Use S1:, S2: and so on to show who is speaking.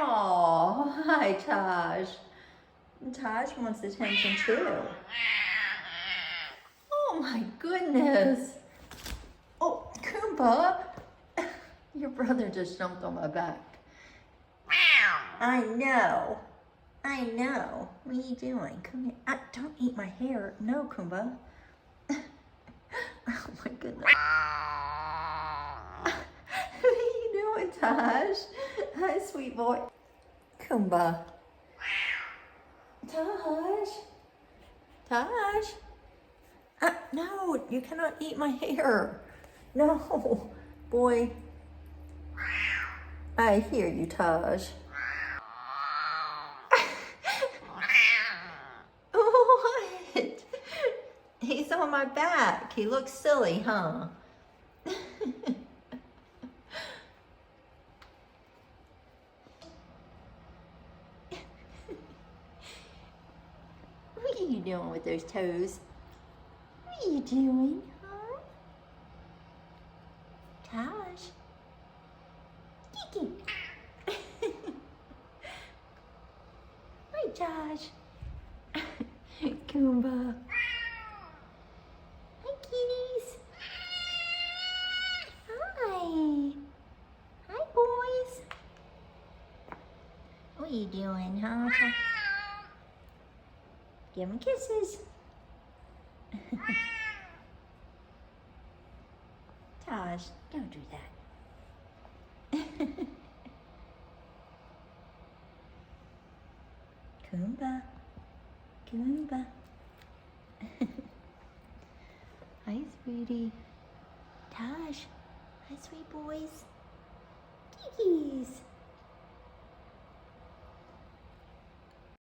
S1: Oh, hi, Taj. Taj wants attention too. Oh my goodness. Oh, Kumba. Your brother just jumped on my back. I know. I know. What are you doing? Come here. Don't eat my hair. No, Kumba. Oh my goodness. What are you doing, Taj? Hi, sweet boy. Kumba. Taj. Taj. No, you cannot eat my hair. No, boy. I hear you, Taj. What? He's on my back. He looks silly, huh? What are you doing with those toes? What are you doing, huh? Taj? Kiki. Hi, Taj. Kumba. Hi, kitties. Hi. Hi, boys. What are you doing, huh? Give him kisses. Taj, don't do that. Kumba. Kumba. Hi, sweetie. Taj. Hi, sweet boys.